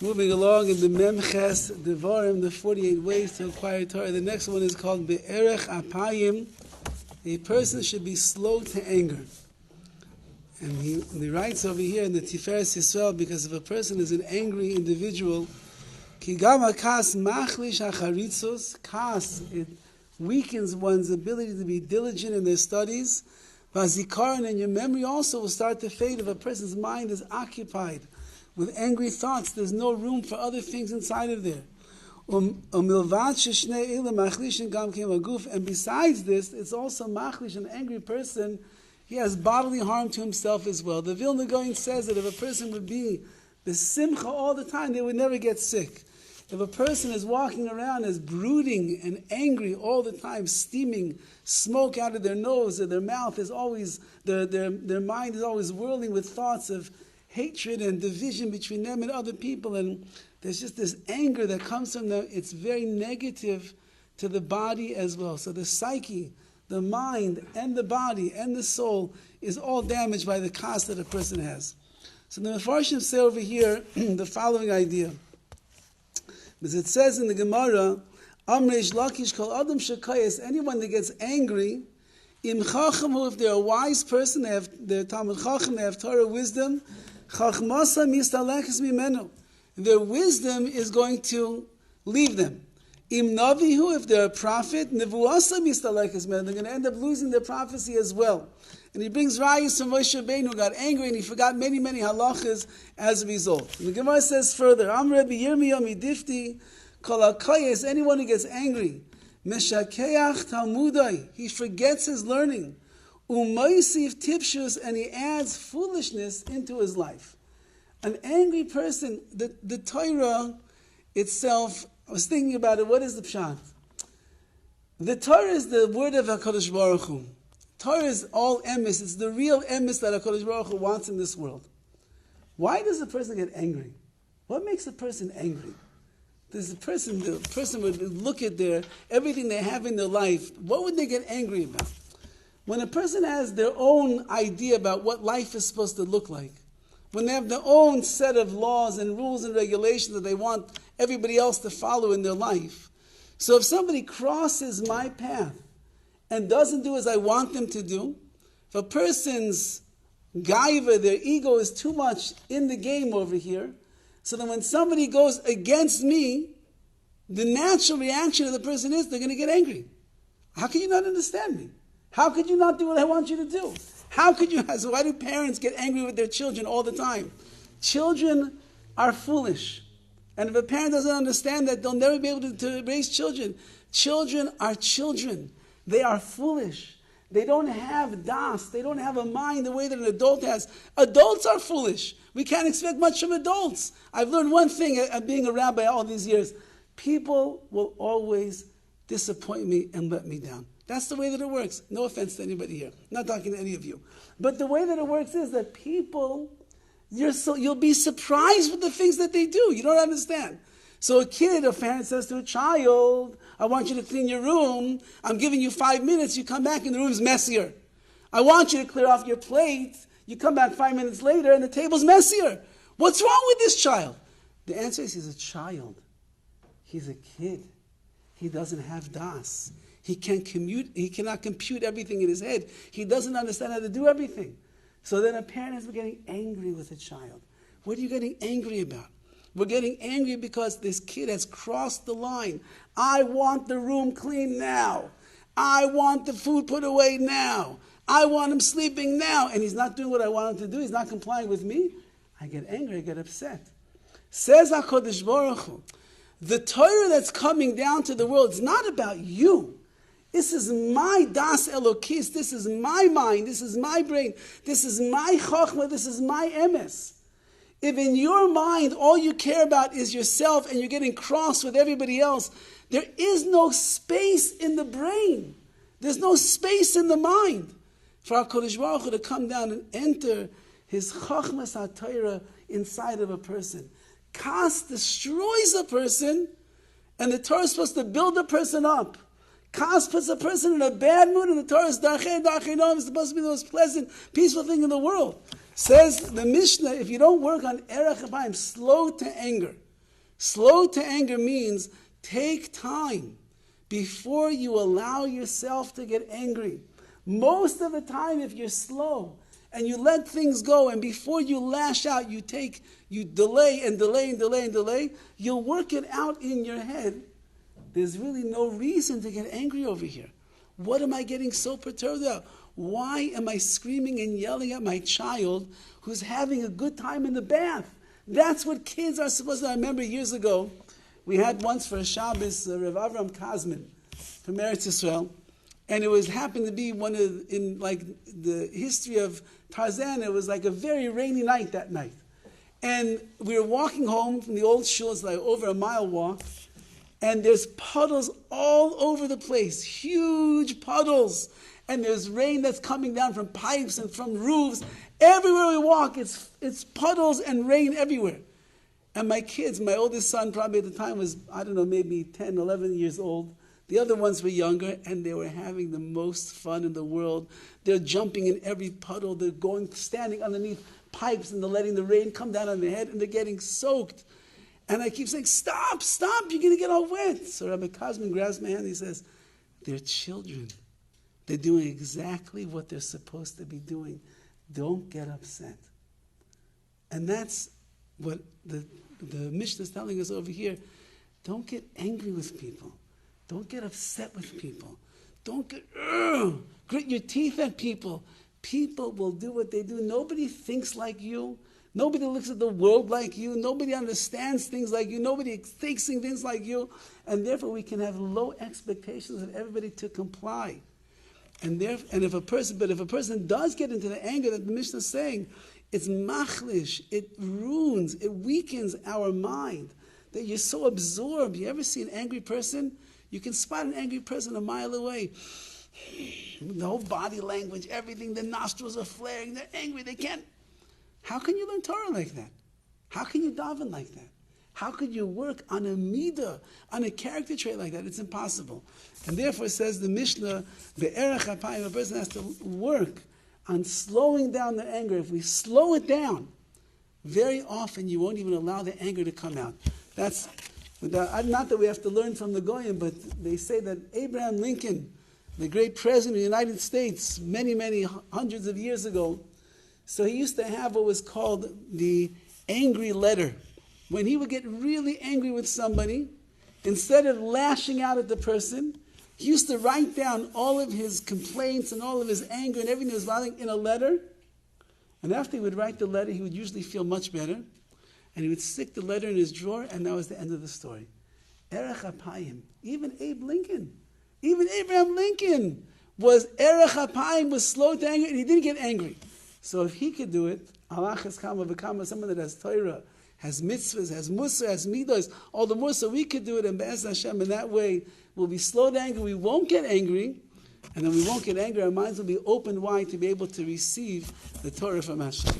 Moving along in the Memches Devarim, the 48 ways to acquire Torah. The next one is called Be'erech Apayim. A person should be slow to anger. And he writes over here in the Tiferes Yisrael, because if a person is an angry individual, Ki gam hakas machlish hacharitzos, kas, it weakens one's ability to be diligent in their studies. Vazikaron, and your memory also will start to fade if a person's mind is occupied with angry thoughts. There's no room for other things inside of there. And besides this, it's also machlish, an angry person, he has bodily harm to himself as well. The Vilna Gaon says that if a person would be besimcha all the time, they would never get sick. If a person is walking around as brooding and angry all the time, steaming smoke out of their nose, or their mouth is always, their mind is always whirling with thoughts of hatred and division between them and other people, and there's just this anger that comes from them, it's very negative to the body as well. So the psyche, the mind, and the body, and the soul is all damaged by the kas that a person has. So the Mefarshim say over here the following idea. Because it says in the Gemara, Amreish Lakish Kol Adam Shekayas, anyone that gets angry, Im Chachamu, if they're a wise person, they're Talmud Chacham, they have Torah wisdom, Chachmasa Mistalechis Mimenu, their wisdom is going to leave them. Im Navihu, if they're a prophet, Nevuasa Mistalechis Mimenu, they're going to end up losing their prophecy as well. And he brings Rayas from Moshe Rabbeinu, who got angry and he forgot many, many halachas as a result. And the Gemara says further, Am Rabbi Yirmiyah Midifti, Kol HaKayes, anyone who gets angry, Meshakeach Talmudai, he forgets his learning, Umaisif Tipshus, and he adds foolishness into his life. An angry person, the Torah itself, I was thinking about it, what is the pshat? The Torah is the word of HaKadosh Baruch Hu. Torah is all emes. It's the real emes that HaKadosh Baruch Hu wants in this world. Why does a person get angry? What makes a person angry? The person would look at everything they have in their life. What would they get angry about? When a person has their own idea about what life is supposed to look like, when they have their own set of laws and rules and regulations that they want everybody else to follow in their life. So if somebody crosses my path and doesn't do as I want them to do, if a person's gaiva, their ego is too much in the game over here, so that when somebody goes against me, the natural reaction of the person is they're going to get angry. How can you not understand me? How could you not do what I want you to do? How could you? So why do parents get angry with their children all the time? Children are foolish. And if a parent doesn't understand that, they'll never be able to raise children. Children are children. They are foolish. They don't have das. They don't have a mind the way that an adult has. Adults are foolish. We can't expect much from adults. I've learned one thing being a rabbi all these years. People will always disappoint me and let me down. That's the way that it works. No offense to anybody here. I'm not talking to any of you. But the way that it works is that people, you'll be surprised with the things that they do. You don't understand. So a parent says to a child, I want you to clean your room. I'm giving you 5 minutes. You come back and the room's messier. I want you to clear off your plate. You come back 5 minutes later and the table's messier. What's wrong with this child? The answer is he's a child. He's a kid. He doesn't have das. He cannot compute everything in his head. He doesn't understand how to do everything. So then a parent is getting angry with a child. What are you getting angry about? We're getting angry because this kid has crossed the line. I want the room clean now. I want the food put away now. I want him sleeping now. And he's not doing what I want him to do. He's not complying with me. I get angry. I get upset. Says HaKadosh Baruch Hu, the Torah that's coming down to the world, it's not about you. This is my das Elokis. This is my mind. This is my brain. This is my chokhmah. This is my emes. If in your mind all you care about is yourself and you're getting cross with everybody else, there is no space in the brain. There's no space in the mind for HaKadosh Baruch Hu to come down and enter his chokhmas HaTorah inside of a person. Kas destroys a person, and the Torah is supposed to build a person up. Kas puts a person in a bad mood, and the Torah is Darchei Noam is supposed to be the most pleasant, peaceful thing in the world. Says the Mishnah, if you don't work on Erech Apayim, slow to anger, Slow to anger means take time before you allow yourself to get angry. Most of the time, if you're slow and you let things go, and before you lash out, you delay and delay and delay and delay, you'll work it out in your head. There's really no reason to get angry over here. What am I getting so perturbed about? Why am I screaming and yelling at my child who's having a good time in the bath? That's what kids are supposed to do. I remember years ago, we had once for a Shabbos, Rav Avram Kazman from Eretz Yisrael, and it happened to be in the history of Tarzan, it was like a very rainy night that night. And we were walking home from the old shul, it's like over a mile walk, and there's puddles all over the place, huge puddles. And there's rain that's coming down from pipes and from roofs. Everywhere we walk, it's puddles and rain everywhere. And my kids, my oldest son probably at the time was, I don't know, maybe 10, 11 years old. The other ones were younger, and they were having the most fun in the world. They're jumping in every puddle. They're standing underneath pipes, and they're letting the rain come down on their head, and they're getting soaked. And I keep saying, stop, you're going to get all wet. So Rabbi Kazman grabs my hand, and he says, they're children. They're doing exactly what they're supposed to be doing. Don't get upset. And that's what the Mishnah is telling us over here. Don't get angry with people. Don't get upset with people. Don't grit your teeth at people. People will do what they do. Nobody thinks like you. Nobody looks at the world like you. Nobody understands things like you. Nobody thinks things like you. And therefore we can have low expectations of everybody to comply. And if a person does get into the anger that the Mishnah is saying, it's machlish, it ruins, it weakens our mind. That you're so absorbed. You ever see an angry person? You can spot an angry person a mile away. The whole body language, everything, the nostrils are flaring, they're angry, they can't. How can you learn Torah like that? How can you daven like that? How could you work on a midah, on a character trait like that? It's impossible. And therefore says the Mishnah, be'erech HaChaim, a person has to work on slowing down the anger. If we slow it down, very often you won't even allow the anger to come out. That's not that we have to learn from the Goyim, but they say that Abraham Lincoln, the great president of the United States, many, many hundreds of years ago, so he used to have what was called the angry letter. When he would get really angry with somebody, instead of lashing out at the person, he used to write down all of his complaints and all of his anger and everything that was bothering in a letter. And after he would write the letter, he would usually feel much better. And he would stick the letter in his drawer, and that was the end of the story. Erech HaPayim. Even Abe Lincoln, even Abraham Lincoln was Erech HaPayim, was slow to anger, and he didn't get angry. So if he could do it, Allah has kama v'kama, someone that has Torah, has mitzvahs, has musar, has midos, all the more so we could do it, and Be'ez Hashem, in that way, we'll be slow to anger, we won't get angry, and then we won't get angry, our minds will be open wide to be able to receive the Torah from Hashem.